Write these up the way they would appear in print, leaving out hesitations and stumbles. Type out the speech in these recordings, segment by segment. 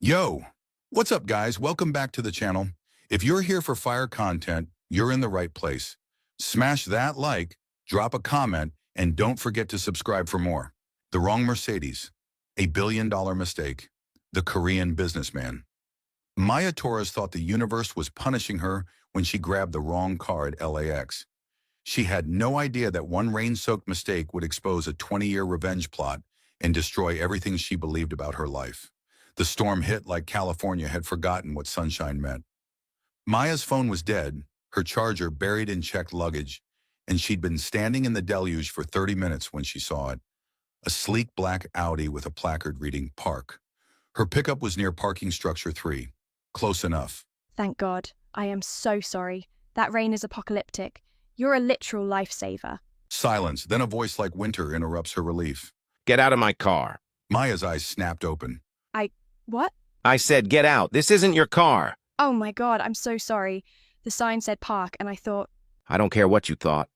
Yo, what's up guys? Welcome back to the channel. If you're here for fire content, you're in the right place. Smash that like, drop a comment, and don't forget to subscribe for more. The wrong Mercedes, a billion-dollar mistake, the Korean businessman. Maya Torres thought the universe was punishing her when she grabbed the wrong car at LAX. She had no idea that one rain-soaked mistake would expose a 20-year revenge plot and destroy everything she believed about her life. The storm hit like California had forgotten what sunshine meant. Maya's phone was dead, her charger buried in checked luggage, and she'd been standing in the deluge for 30 minutes when she saw it. A sleek black Audi with a placard reading Park. Her pickup was near parking structure 3. Close enough. Thank God. I am so sorry. That rain is apocalyptic. You're a literal lifesaver. Silence, then a voice like winter interrupts her relief. Get out of my car. Maya's eyes snapped open. What? I said get out. This isn't your car. Oh my God, I'm so sorry. The sign said park and I thought... I don't care what you thought.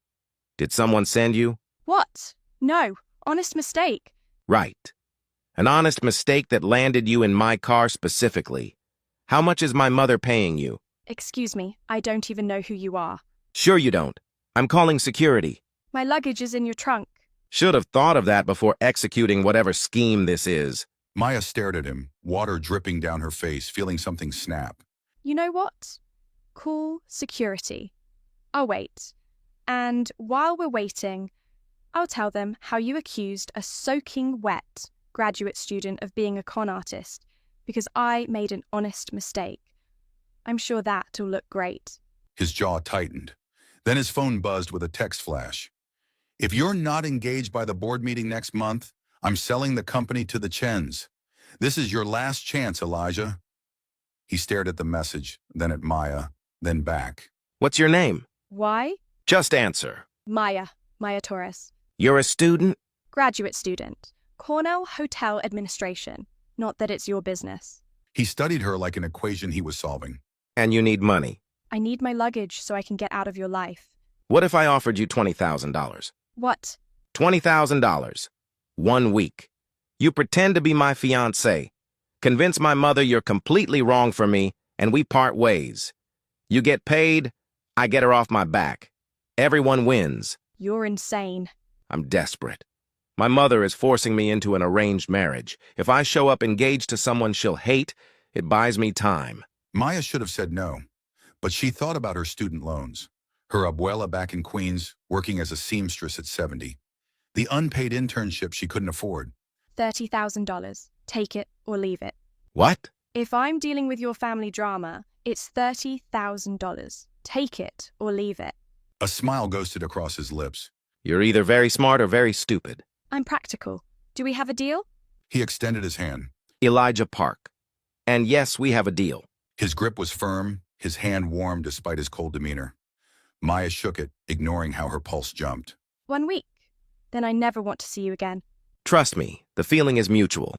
Did someone send you? What? No, honest mistake. Right. An honest mistake that landed you in my car specifically. How much is my mother paying you? Excuse me, I don't even know who you are. Sure you don't. I'm calling security. My luggage is in your trunk. Should have thought of that before executing whatever scheme this is. Maya stared at him, water dripping down her face, feeling something snap. You know what? Call security. I'll wait. And while we're waiting, I'll tell them how you accused a soaking wet graduate student of being a con artist because I made an honest mistake. I'm sure that'll look great. His jaw tightened. Then his phone buzzed with a text flash. If you're not engaged by the board meeting next month, I'm selling the company to the Chens. This is your last chance, Elijah. He stared at the message, then at Maya, then back. What's your name? Why? Just answer. Maya Torres. You're a student? Graduate student. Cornell Hotel Administration. Not that it's your business. He studied her like an equation he was solving. And you need money. I need my luggage so I can get out of your life. What if I offered you $20,000? What? $20,000. 1 week. You pretend to be my fiancé. Convince my mother you're completely wrong for me, and we part ways. You get paid, I get her off my back. Everyone wins. You're insane. I'm desperate. My mother is forcing me into an arranged marriage. If I show up engaged to someone she'll hate, it buys me time. Maya should have said no, but she thought about her student loans. Her abuela back in Queens, working as a seamstress at 70. The unpaid internship she couldn't afford. $30,000. Take it or leave it. What? If I'm dealing with your family drama, it's $30,000. Take it or leave it. A smile ghosted across his lips. You're either very smart or very stupid. I'm practical. Do we have a deal? He extended his hand. Elijah Park. And yes, we have a deal. His grip was firm, his hand warm despite his cold demeanor. Maya shook it, ignoring how her pulse jumped. 1 week. Then I never want to see you again. Trust me, the feeling is mutual.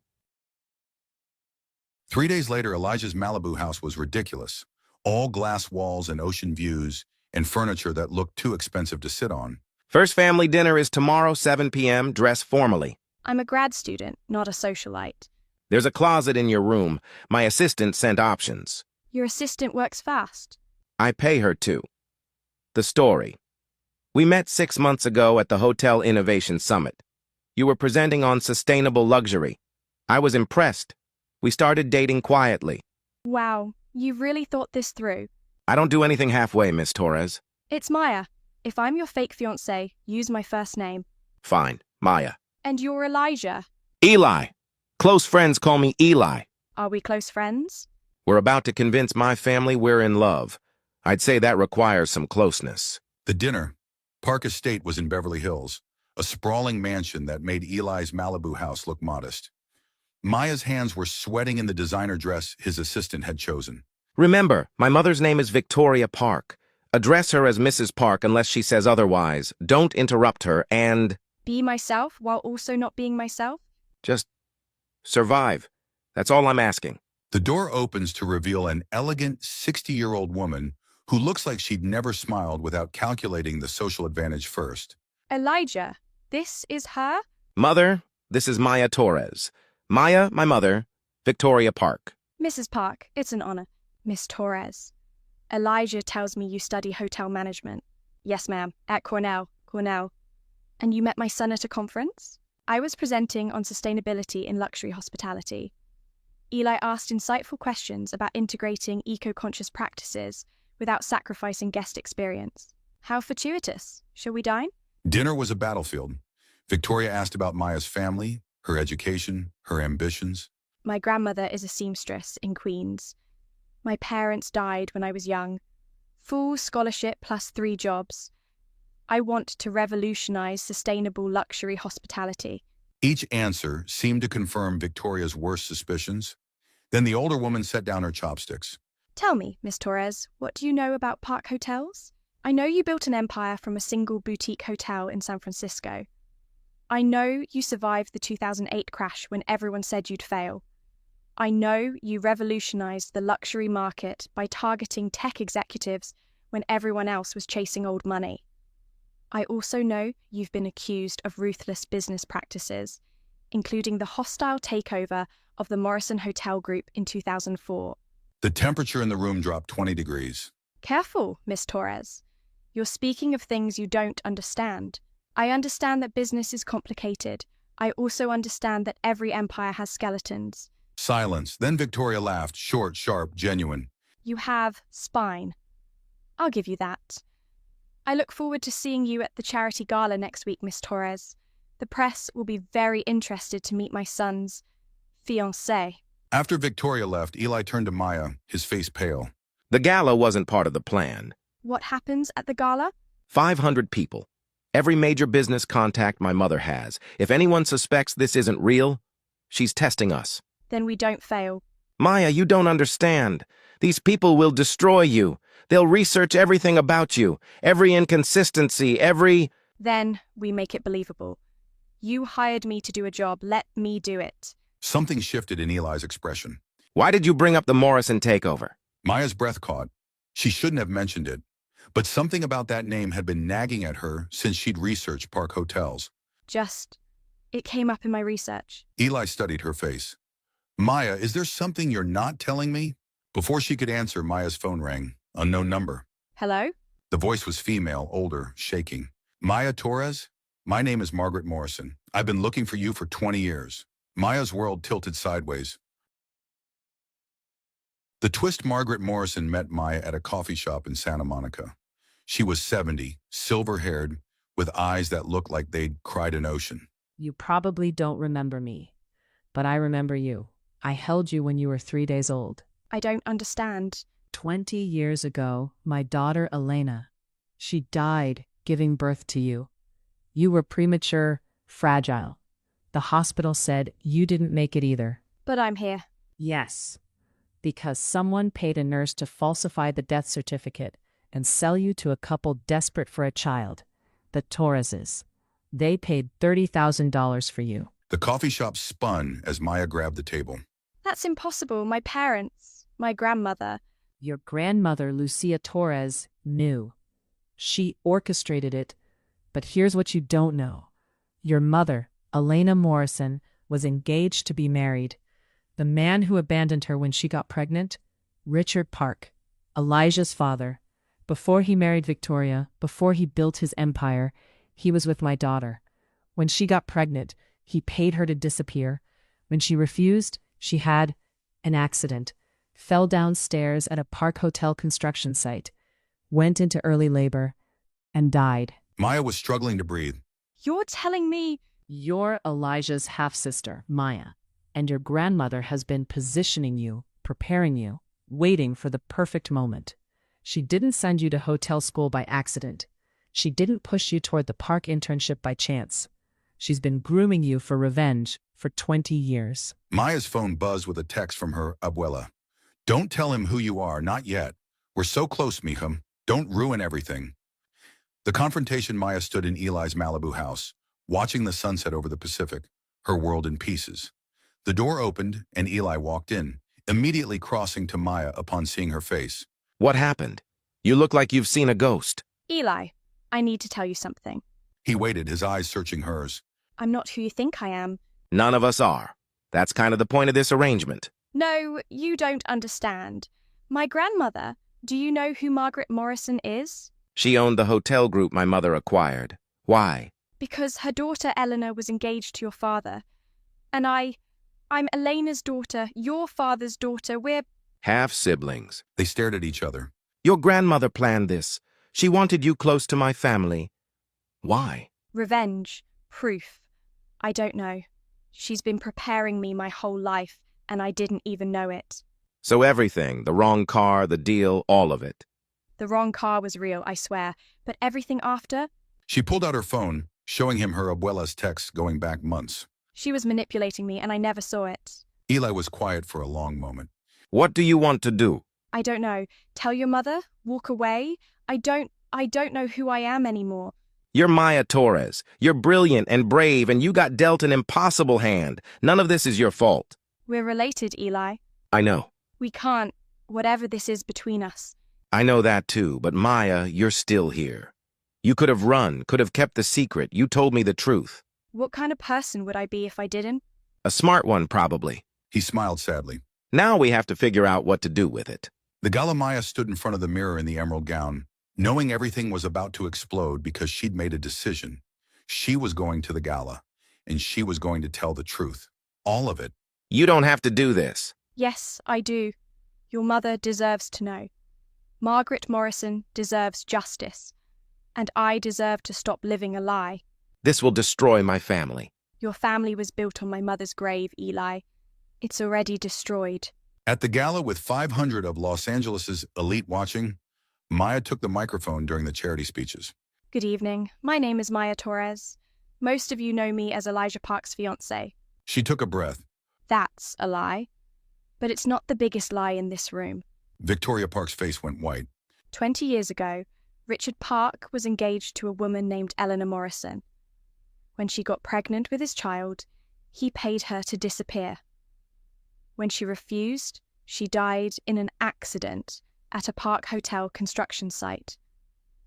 3 days later, Elijah's Malibu house was ridiculous. All glass walls and ocean views, and furniture that looked too expensive to sit on. First family dinner is tomorrow, 7 p.m. Dress formally. I'm a grad student, not a socialite. There's a closet in your room. My assistant sent options. Your assistant works fast. I pay her too. The story. We met 6 months ago at the Hotel Innovation Summit. You were presenting on sustainable luxury. I was impressed. We started dating quietly. Wow, you really thought this through. I don't do anything halfway, Miss Torres. It's Maya. If I'm your fake fiancé, use my first name. Fine, Maya. And you're Elijah. Eli. Close friends call me Eli. Are we close friends? We're about to convince my family we're in love. I'd say that requires some closeness. The dinner, Park Estate, was in Beverly Hills, a sprawling mansion that made Eli's Malibu house look modest. Maya's hands were sweating in the designer dress his assistant had chosen. Remember, my mother's name is Victoria Park. Address her as Mrs. Park unless she says otherwise. Don't interrupt her and... Be myself while also not being myself? Just survive. That's all I'm asking. The door opens to reveal an elegant 60-year-old woman who looks like she'd never smiled without calculating the social advantage first. Elijah, this is her? Mother, this is Maya Torres. Maya, my mother, Victoria Park. Mrs. Park, it's an honor. Miss Torres. Elijah tells me you study hotel management. Yes, ma'am, at Cornell. And you met my son at a conference? I was presenting on sustainability in luxury hospitality. Eli asked insightful questions about integrating eco-conscious practices without sacrificing guest experience. How fortuitous. Shall we dine? Dinner was a battlefield. Victoria asked about Maya's family, her education, her ambitions. My grandmother is a seamstress in Queens. My parents died when I was young. Full scholarship plus 3 jobs. I want to revolutionize sustainable luxury hospitality. Each answer seemed to confirm Victoria's worst suspicions. Then the older woman set down her chopsticks. Tell me, Miss Torres, what do you know about Park Hotels? I know you built an empire from a single boutique hotel in San Francisco. I know you survived the 2008 crash when everyone said you'd fail. I know you revolutionized the luxury market by targeting tech executives when everyone else was chasing old money. I also know you've been accused of ruthless business practices, including the hostile takeover of the Morrison Hotel Group in 2004. The temperature in the room dropped 20 degrees. Careful, Miss Torres. You're speaking of things you don't understand. I understand that business is complicated. I also understand that every empire has skeletons. Silence. Then Victoria laughed, short, sharp, genuine. You have spine. I'll give you that. I look forward to seeing you at the charity gala next week, Miss Torres. The press will be very interested to meet my son's fiancée. After Victoria left, Eli turned to Maya, his face pale. The gala wasn't part of the plan. What happens at the gala? 500 people. Every major business contact my mother has. If anyone suspects this isn't real, she's testing us. Then we don't fail. Maya, you don't understand. These people will destroy you. They'll research everything about you, every inconsistency, every... Then we make it believable. You hired me to do a job. Let me do it. Something shifted in Eli's expression. Why did you bring up the Morrison takeover? Maya's breath caught. She shouldn't have mentioned it. But something about that name had been nagging at her since she'd researched Park Hotels. It came up in my research. Eli studied her face. Maya, is there something you're not telling me? Before she could answer, Maya's phone rang. Unknown number. Hello? The voice was female, older, shaking. Maya Torres? My name is Margaret Morrison. I've been looking for you for 20 years. Maya's world tilted sideways. The twist Margaret Morrison met Maya at a coffee shop in Santa Monica. She was 70, silver-haired, with eyes that looked like they'd cried an ocean. You probably don't remember me, but I remember you. I held you when you were 3 days old. I don't understand. 20 years ago, my daughter Elena, she died giving birth to you. You were premature, fragile. The hospital said you didn't make it either. But I'm here. Yes, because someone paid a nurse to falsify the death certificate and sell you to a couple desperate for a child, the Torreses. They paid $30,000 for you. The coffee shop spun as Maya grabbed the table. That's impossible. My parents, my grandmother. Your grandmother, Lucia Torres, knew. She orchestrated it. But here's what you don't know. Your mother, Elena Morrison, was engaged to be married. The man who abandoned her when she got pregnant, Richard Park, Elijah's father. Before he married Victoria, before he built his empire, he was with my daughter. When she got pregnant, he paid her to disappear. When she refused, she had an accident, fell downstairs at a Park Hotel construction site, went into early labor, and died. Maya was struggling to breathe. You're telling me... You're Elijah's half-sister, Maya, and your grandmother has been positioning you, preparing you, waiting for the perfect moment. She didn't send you to hotel school by accident. She didn't push you toward the Park internship by chance. She's been grooming you for revenge for 20 years. Maya's phone buzzed with a text from her abuela. Don't tell him who you are, not yet. We're so close, mija. Don't ruin everything. The confrontation. Maya stood in Eli's Malibu house, watching the sunset over the Pacific, her world in pieces. The door opened and Eli walked in, immediately crossing to Maya upon seeing her face. What happened? You look like you've seen a ghost. Eli, I need to tell you something. He waited, his eyes searching hers. I'm not who you think I am. None of us are. That's kind of the point of this arrangement. No, you don't understand. My grandmother, do you know who Margaret Morrison is? She owned the hotel group my mother acquired. Why? Because her daughter Eleanor was engaged to your father. And I'm Elena's daughter, your father's daughter. We're Half-siblings. They stared at each other. Your grandmother planned this. She wanted you close to my family. Why? revenge, proof. I don't know. She's been preparing me my whole life, and I didn't even know it. So everything, the wrong car, the deal, all of it. The wrong car was real, I swear, but everything after? She pulled out her phone, showing him her abuela's texts going back months. She was manipulating me, and I never saw it. Eli was quiet for a long moment. What do you want to do? I don't know. Tell your mother? Walk away? I don't know who I am anymore. You're Maya Torres. You're brilliant and brave, and you got dealt an impossible hand. None of this is your fault. We're related, Eli. I know. We can't, whatever this is between us. I know that too, but Maya, you're still here. You could have run, could have kept the secret. You told me the truth. What kind of person would I be if I didn't? A smart one, probably. He smiled sadly. Now we have to figure out what to do with it. The gala Maya stood in front of the mirror in the emerald gown, knowing everything was about to explode because she'd made a decision. She was going to the gala, and she was going to tell the truth. All of it. You don't have to do this. Yes, I do. Your mother deserves to know. Margaret Morrison deserves justice, and I deserve to stop living a lie. This will destroy my family. Your family was built on my mother's grave, Eli. It's already destroyed. At the gala with 500 of Los Angeles' elite watching, Maya took the microphone during the charity speeches. Good evening. My name is Maya Torres. Most of you know me as Elijah Park's fiancée. She took a breath. That's a lie. But it's not the biggest lie in this room. Victoria Park's face went white. 20 years ago, Richard Park was engaged to a woman named Eleanor Morrison. When she got pregnant with his child, he paid her to disappear. When she refused, she died in an accident at a Park Hotel construction site.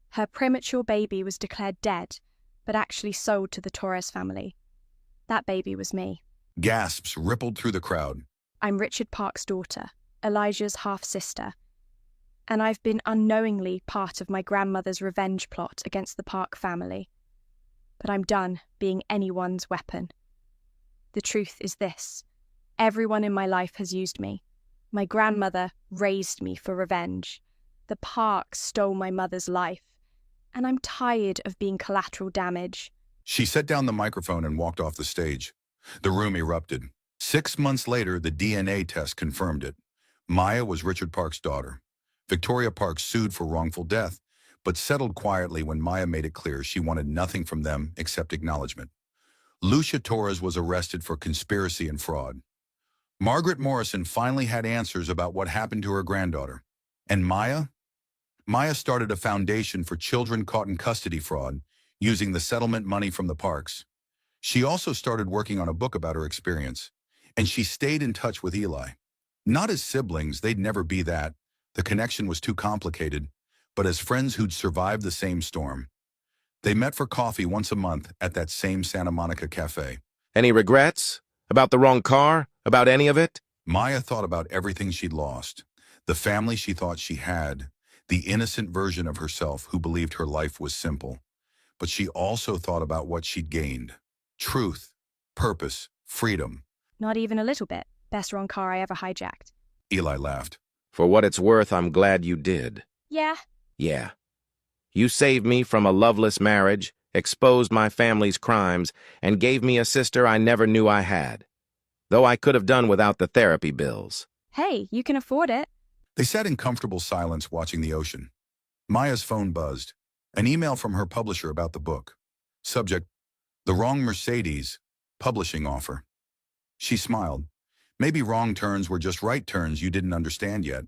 Her premature baby was declared dead, but actually sold to the Torres family. That baby was me. Gasps rippled through the crowd. I'm Richard Park's daughter, Elijah's half-sister, and I've been unknowingly part of my grandmother's revenge plot against the Park family. But I'm done being anyone's weapon. The truth is this. Everyone in my life has used me. My grandmother raised me for revenge. The Park stole my mother's life, and I'm tired of being collateral damage. She set down the microphone and walked off the stage. The room erupted. 6 months later, the DNA test confirmed it. Maya was Richard Park's daughter. Victoria Park sued for wrongful death, but settled quietly when Maya made it clear she wanted nothing from them except acknowledgement. Lucia Torres was arrested for conspiracy and fraud. Margaret Morrison finally had answers about what happened to her granddaughter. And Maya? Maya started a foundation for children caught in custody fraud, using the settlement money from the Parks. She also started working on a book about her experience, and she stayed in touch with Eli. Not as siblings, they'd never be that. The connection was too complicated, but as friends who'd survived the same storm. They met for coffee once a month at that same Santa Monica cafe. Any regrets? About the wrong car? About any of it? Maya thought about everything she'd lost, the family she thought she had, the innocent version of herself who believed her life was simple. But she also thought about what she'd gained. Truth, purpose, freedom. Not even a little bit. Best wrong car I ever hijacked. Eli laughed. For what it's worth, I'm glad you did. Yeah. Yeah. You saved me from a loveless marriage, exposed my family's crimes, and gave me a sister I never knew I had. Though I could have done without the therapy bills. Hey, you can afford it. They sat in comfortable silence watching the ocean. Maya's phone buzzed. An email from her publisher about the book. Subject, The Wrong Mercedes, publishing offer. She smiled. Maybe wrong turns were just right turns you didn't understand yet.